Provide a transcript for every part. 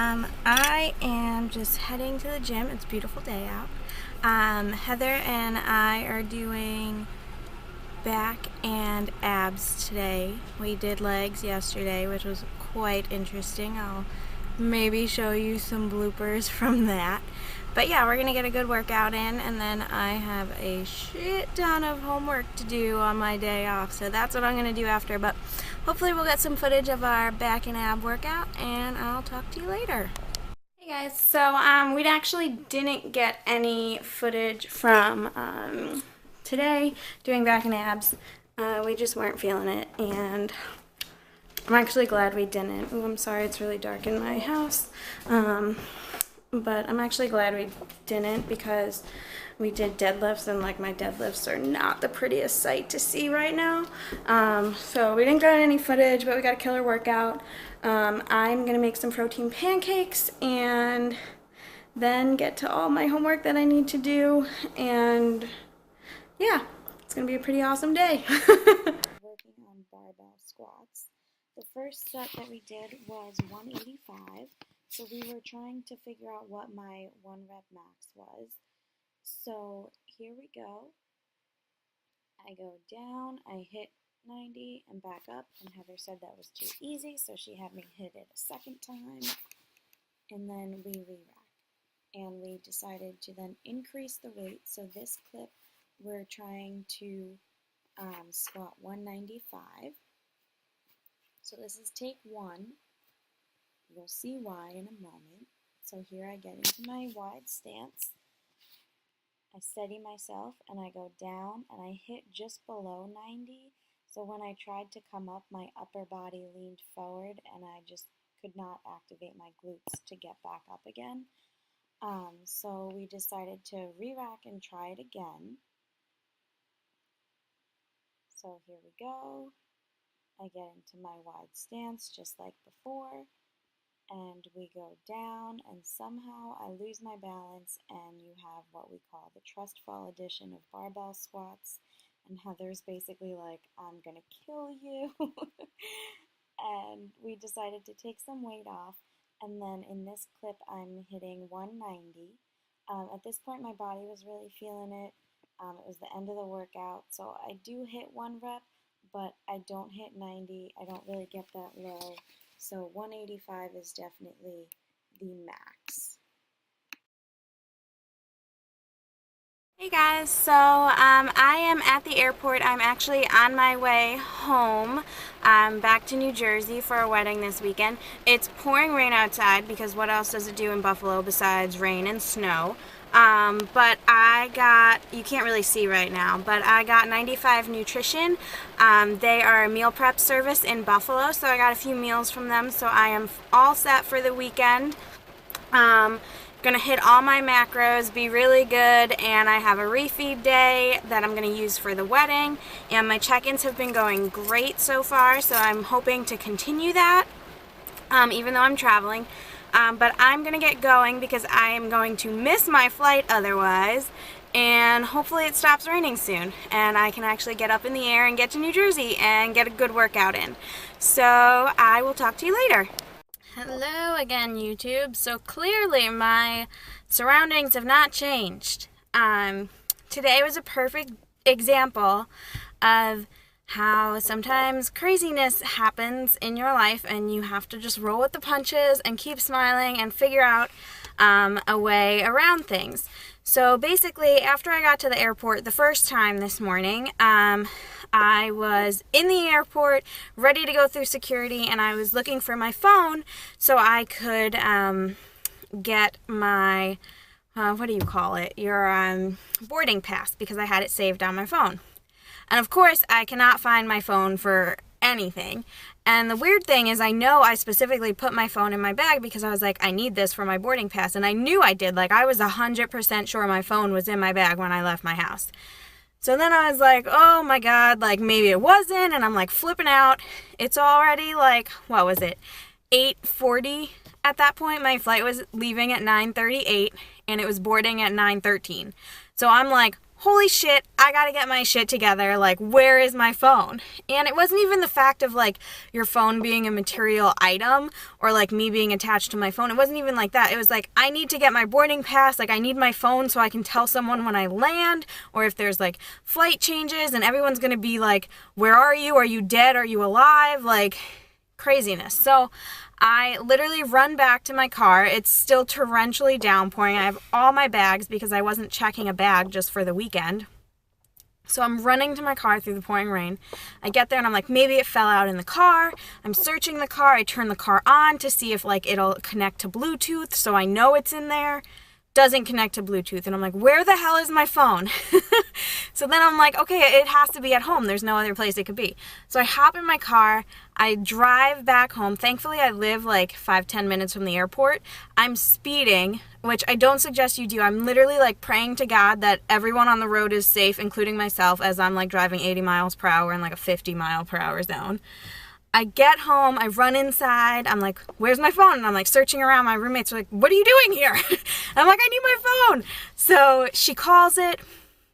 I am just heading to the gym. It's a beautiful day out. Heather and I are doing back and abs today. We did legs yesterday, which was quite interesting. I'll maybe show you some bloopers from that. But yeah, we're gonna get a good workout in, and then I have a shit ton of homework to do on my day off, so that's what I'm gonna do after. But hopefully we'll get some footage of our back and ab workout, and I'll talk to you later. Hey guys, so we actually didn't get any footage from today doing back and abs. We just weren't feeling it, and I'm actually glad we didn't. Ooh, I'm sorry, it's really dark in my house. But I'm actually glad we didn't, because we did deadlifts, and like my deadlifts are not the prettiest sight to see right now. So we didn't get any footage, but we got a killer workout. I'm gonna make some protein pancakes and then get to all my homework that I need to do, and yeah, it's gonna be a pretty awesome day. Working on barbell squats. The first set that we did was 185. So we were trying to figure out what my 1 rep max was. So here we go. I go down, I hit 90 and back up, and Heather said that was too easy, so she had me hit it a second time, and then we re-rack. And we decided to then increase the weight. So this clip, we're trying to squat 195. So this is take 1. You'll see why in a moment. So here I get into my wide stance. I steady myself and I go down and I hit just below 90. So when I tried to come up, my upper body leaned forward and I just could not activate my glutes to get back up again. So we decided to re-rack and try it again. So here we go. I get into my wide stance just like before. And we go down, and somehow I lose my balance, and you have what we call the trust fall edition of barbell squats. And Heather's basically like, I'm gonna kill you. And we decided to take some weight off, and then in this clip I'm hitting 190. At this point my body was really feeling it. It was the end of the workout, so I do hit 1 rep, but I don't hit 90. I don't really get that low. So 185 is definitely the max. Hey guys, so I am at the airport. I'm actually on my way home. I'm back to New Jersey for a wedding this weekend. It's pouring rain outside, because what else does it do in Buffalo besides rain and snow? But I got, you can't really see right now, but I got 95 Nutrition. They are a meal prep service in Buffalo, so I got a few meals from them, so I am all set for the weekend. Gonna hit all my macros, be really good, and I have a refeed day that I'm gonna use for the wedding, and my check-ins have been going great so far, so I'm hoping to continue that, even though I'm traveling. But I'm gonna get going because I am going to miss my flight otherwise, and hopefully it stops raining soon and I can actually get up in the air and get to New Jersey and get a good workout in. So I will talk to you later. Hello again, YouTube. So clearly my surroundings have not changed. Today was a perfect example of how sometimes craziness happens in your life and you have to just roll with the punches and keep smiling and figure out a way around things. So basically, after I got to the airport the first time this morning, I was in the airport ready to go through security, and I was looking for my phone so I could get my, what do you call it, your boarding pass, because I had it saved on my phone. And of course, I cannot find my phone for anything. And the weird thing is, I know I specifically put my phone in my bag because I was like, I need this for my boarding pass. And I knew I did. Like, I was 100% sure my phone was in my bag when I left my house. So then I was like, oh my God, like maybe it wasn't. And I'm like flipping out. It's already like, what was it, 8:40 at that point. My flight was leaving at 9:38 and it was boarding at 9:13. So I'm like, holy shit, I gotta get my shit together, like, where is my phone? And it wasn't even the fact of, like, your phone being a material item, or, like, me being attached to my phone. It wasn't even like that. It was like, I need to get my boarding pass, like, I need my phone so I can tell someone when I land, or if there's, like, flight changes, and everyone's gonna be like, where are you? Are you dead? Are you alive? Like, craziness. So I literally run back to my car. It's still torrentially downpouring. I have all my bags because I wasn't checking a bag just for the weekend. So I'm running to my car through the pouring rain. I get there and I'm like, maybe it fell out in the car. I'm searching the car. I turn the car on to see if like it'll connect to Bluetooth so I know it's in there. Doesn't connect to Bluetooth. And I'm like, where the hell is my phone? So then I'm like, okay, it has to be at home. There's no other place it could be. So I hop in my car. I drive back home. Thankfully, I live like 5-10 minutes from the airport. I'm speeding, which I don't suggest you do. I'm literally like praying to God that everyone on the road is safe, including myself, as I'm like driving 80 miles per hour in like a 50 mile per hour zone. I get home, I run inside, I'm like, where's my phone? And I'm like searching around, my roommates are like, what are you doing here? And I'm like, I need my phone. So she calls it,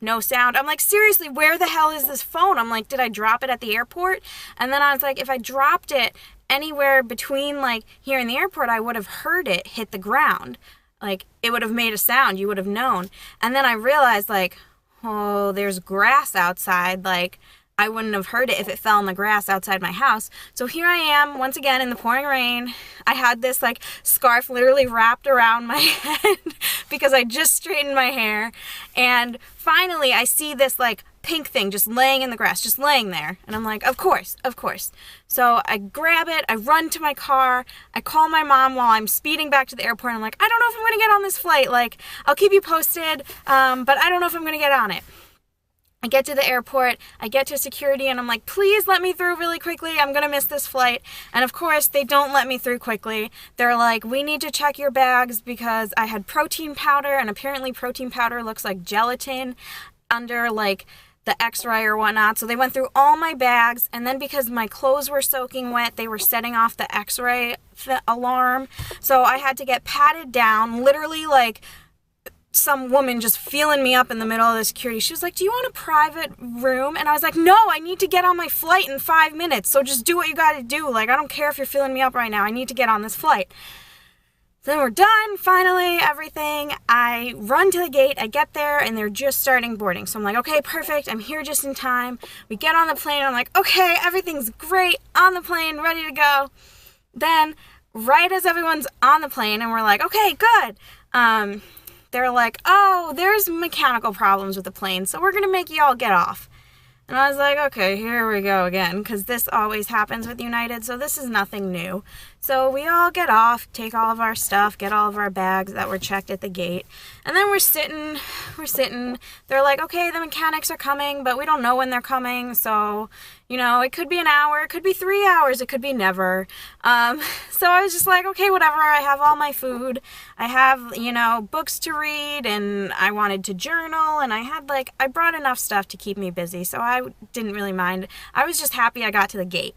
no sound. I'm like, seriously, where the hell is this phone? I'm like, did I drop it at the airport? And then I was like, if I dropped it anywhere between like here and the airport, I would have heard it hit the ground. Like, it would have made a sound, you would have known. And then I realized like, oh, there's grass outside, like, I wouldn't have heard it if it fell in the grass outside my house. So here I am, once again, in the pouring rain. I had this, like, scarf literally wrapped around my head because I just straightened my hair. And finally, I see this, like, pink thing just laying in the grass, just laying there. And I'm like, of course, of course. So I grab it, I run to my car, I call my mom while I'm speeding back to the airport. I'm like, I don't know if I'm going to get on this flight. Like, I'll keep you posted, but I don't know if I'm going to get on it. I get to the airport, I get to security, and I'm like, please let me through really quickly. I'm going to miss this flight. And of course, they don't let me through quickly. They're like, we need to check your bags because I had protein powder, and apparently protein powder looks like gelatin under like the x-ray or whatnot. So they went through all my bags, and then because my clothes were soaking wet, they were setting off the x-ray alarm. So I had to get patted down, literally like some woman just feeling me up in the middle of the security. She was like, do you want a private room? And I was like, no, I need to get on my flight in 5 minutes. So just do what you gotta do. Like, I don't care if you're feeling me up right now. I need to get on this flight. Then we're done, finally, everything. I run to the gate, I get there, and they're just starting boarding. So I'm like, okay, perfect, I'm here just in time. We get on the plane, I'm like, okay, everything's great, on the plane, ready to go. Then, right as everyone's on the plane, and we're like, okay, good, they're like, oh, there's mechanical problems with the plane, so we're going to make you all get off. And I was like, okay, here we go again, because this always happens with United, so this is nothing new. So we all get off, take all of our stuff, get all of our bags that were checked at the gate, and then we're sitting. They're like, okay, the mechanics are coming, but we don't know when they're coming, so, you know, it could be an hour, it could be 3 hours, it could be never. So I was just like, okay, whatever, I have all my food, I have, you know, books to read, and I wanted to journal, and I brought enough stuff to keep me busy, so I didn't really mind. I was just happy I got to the gate.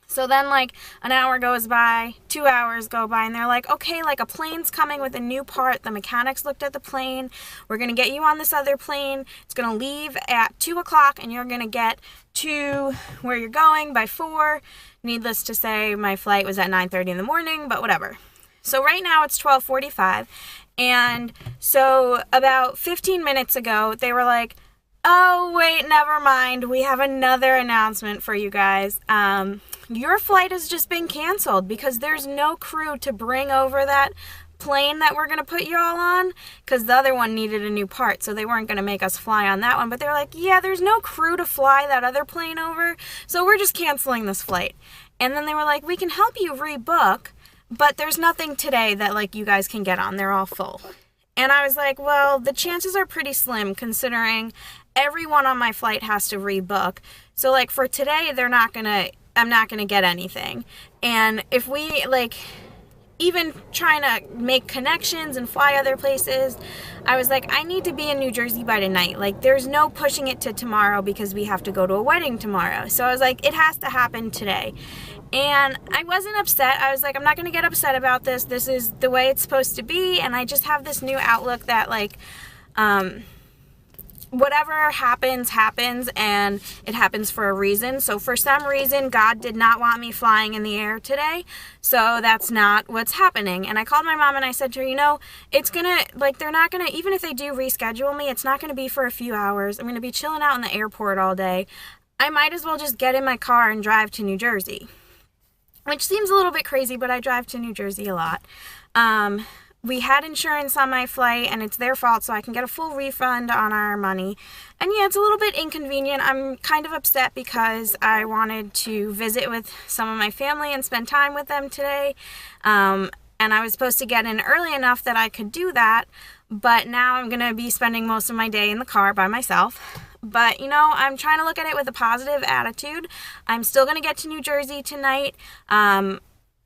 So then, like, an hour goes by, 2 hours go by, and they're like, okay, like, a plane's coming with a new part. The mechanics looked at the plane. We're going to get you on this other plane. It's going to leave at 2 o'clock, and you're going to get to where you're going by 4. Needless to say, my flight was at 9:30 in the morning, but whatever. So right now, it's 12:45, and so about 15 minutes ago, they were like, oh, wait, never mind. We have another announcement for you guys. Your flight has just been canceled because there's no crew to bring over that plane that we're going to put you all on, because the other one needed a new part, so they weren't going to make us fly on that one. But they're like, yeah, there's no crew to fly that other plane over, so we're just canceling this flight. And then they were like, we can help you rebook, but there's nothing today that, like, you guys can get on. They're all full. And I was like, well, the chances are pretty slim considering everyone on my flight has to rebook. So, like, for today, I'm not gonna get anything. And if we, like, even trying to make connections and fly other places, I was like, I need to be in New Jersey by tonight. Like, there's no pushing it to tomorrow because we have to go to a wedding tomorrow. So I was like, it has to happen today. And I wasn't upset. I was like, I'm not gonna get upset about this. This is the way it's supposed to be. And I just have this new outlook that, like, whatever happens, happens, and it happens for a reason. So for some reason, God did not want me flying in the air today, so that's not what's happening. And I called my mom and I said to her, you know, it's gonna, like, they're not gonna, even if they do reschedule me, it's not gonna be for a few hours. I'm gonna be chilling out in the airport all day. I might as well just get in my car and drive to New Jersey, which seems a little bit crazy, but I drive to New Jersey a lot. We had insurance on my flight, and it's their fault, so I can get a full refund on our money. And yeah, it's a little bit inconvenient. I'm kind of upset because I wanted to visit with some of my family and spend time with them today. And I was supposed to get in early enough that I could do that, but now I'm going to be spending most of my day in the car by myself. But, you know, I'm trying to look at it with a positive attitude. I'm still going to get to New Jersey tonight.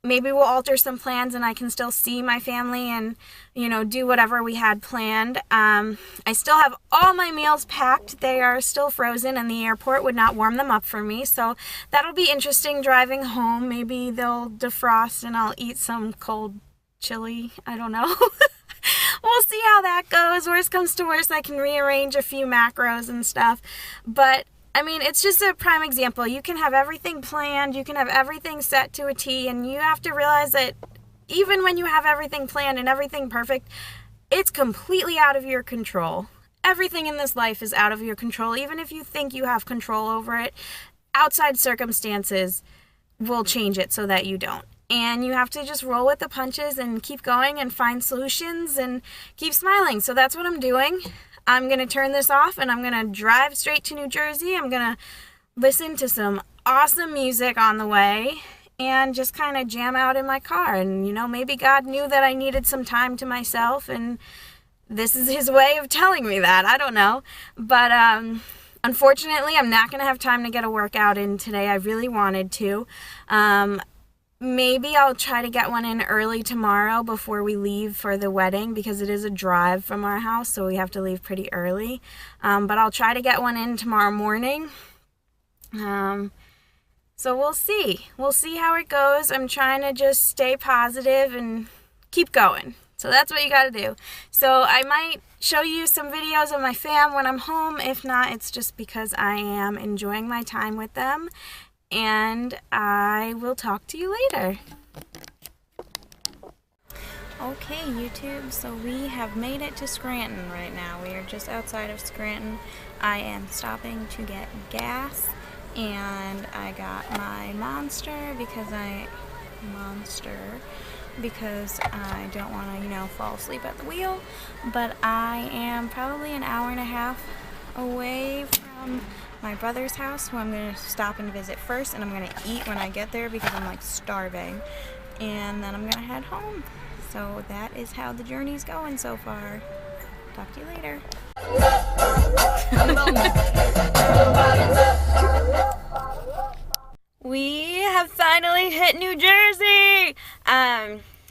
Maybe we'll alter some plans and I can still see my family and, you know, do whatever we had planned. I still have all my meals packed. They are still frozen and the airport would not warm them up for me. So that'll be interesting driving home. Maybe they'll defrost and I'll eat some cold chili. I don't know. We'll see how that goes. Worst comes to worst, I can rearrange a few macros and stuff. But I mean, it's just a prime example. You can have everything planned, you can have everything set to a T, and you have to realize that even when you have everything planned and everything perfect, it's completely out of your control. Everything in this life is out of your control. Even if you think you have control over it, outside circumstances will change it so that you don't. And you have to just roll with the punches and keep going and find solutions and keep smiling. So that's what I'm doing. I'm going to turn this off and I'm going to drive straight to New Jersey. I'm going to listen to some awesome music on the way and just kind of jam out in my car. And, you know, maybe God knew that I needed some time to myself and this is his way of telling me that. I don't know. But unfortunately, I'm not going to have time to get a workout in today. I really wanted to. Maybe I'll try to get one in early tomorrow before we leave for the wedding because it is a drive from our house, so we have to leave pretty early. But I'll try to get one in tomorrow morning. So we'll see. We'll see how it goes. I'm trying to just stay positive and keep going. So that's what you got to do. So I might show you some videos of my fam when I'm home. If not, it's just because I am enjoying my time with them. And I will talk to you later. Okay, YouTube, so we have made it to Scranton right now. We are just outside of Scranton. I am stopping to get gas, and I got my Monster because I don't want to, you know, fall asleep at the wheel. But I am probably an hour and a half away from my brother's house, who I'm going to stop and visit first, and I'm going to eat when I get there because I'm like starving, and then I'm going to head home. So that is how the journey's going so far. Talk to you later. We have finally hit New Jersey!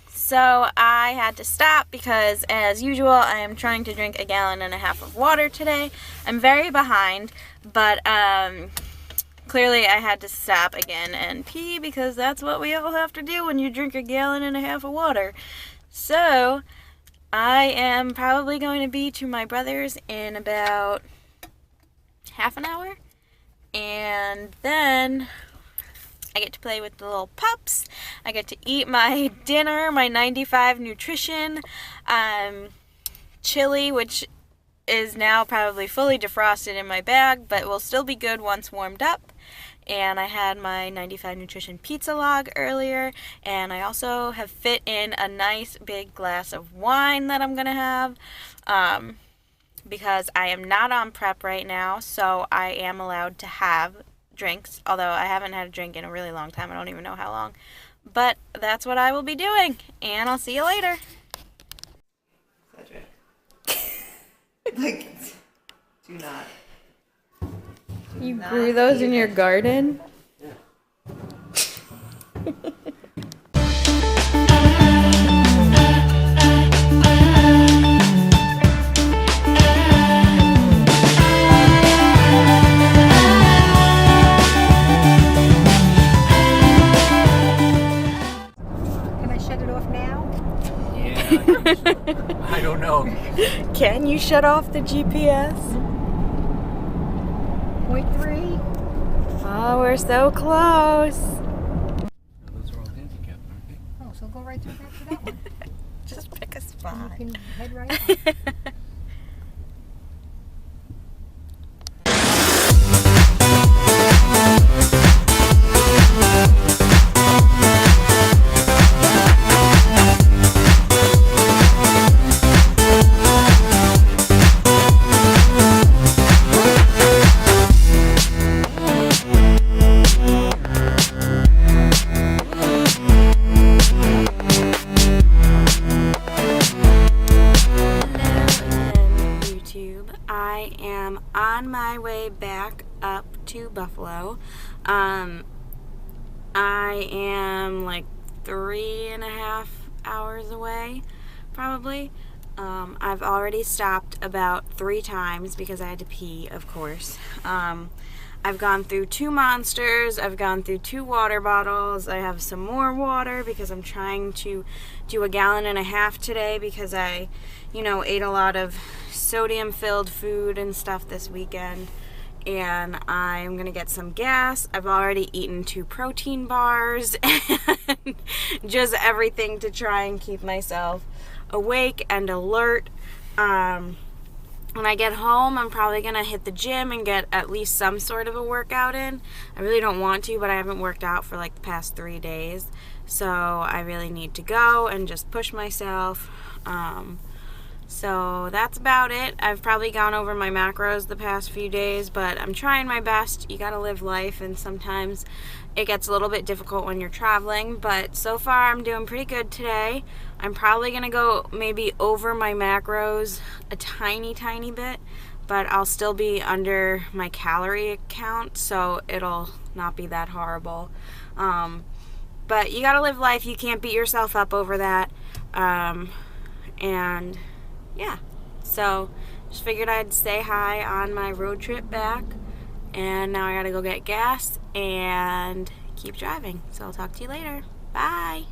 So I had to stop because, as usual, I am trying to drink 1.5 gallons of water today. I'm very behind, but clearly I had to stop again and pee because that's what we all have to do when you drink 1.5 gallons of water. So I am probably going to be to my brother's in about half an hour, and then I get to play with the little pups. I get to eat my dinner, my 95 nutrition chili, which is now probably fully defrosted in my bag, but will still be good once warmed up. And I had my 95 nutrition pizza log earlier, and I also have fit in a nice big glass of wine that I'm gonna have because I am not on prep right now, so I am allowed to have drinks, although I haven't had a drink in a really long time. I don't even know how long, but that's what I will be doing, and I'll see you later. Like, do not. You grew those in your garden? Yeah. I don't know. Can you shut off the GPS? 1.3. Oh, we're so close. Those are all handicapped, aren't they? Oh, so go right through back to that one. Just pick a spot. And you can head right out. I am on my way back up to Buffalo. I am like 3.5 hours away, probably. I've already stopped about 3 times because I had to pee, of course. I've gone through 2 Monsters, I've gone through 2 water bottles, I have some more water because I'm trying to do 1.5 gallons today because I, ate a lot of sodium-filled food and stuff this weekend. And I'm gonna get some gas. I've already eaten 2 protein bars and just everything to try and keep myself awake and alert. When I get home, I'm probably gonna hit the gym and get at least some sort of a workout in. I really don't want to, but I haven't worked out for like the past 3 days, so I really need to go and just push myself. So that's about it. I've probably gone over my macros the past few days, but I'm trying my best. You gotta live life, and sometimes it gets a little bit difficult when you're traveling, but so far I'm doing pretty good today. I'm probably gonna go maybe over my macros a tiny bit, but I'll still be under my calorie count, so it'll not be that horrible. But you gotta live life. You can't beat yourself up over that. And yeah, so just figured I'd say hi on my road trip back, and now I gotta go get gas and keep driving. So I'll talk to you later. Bye.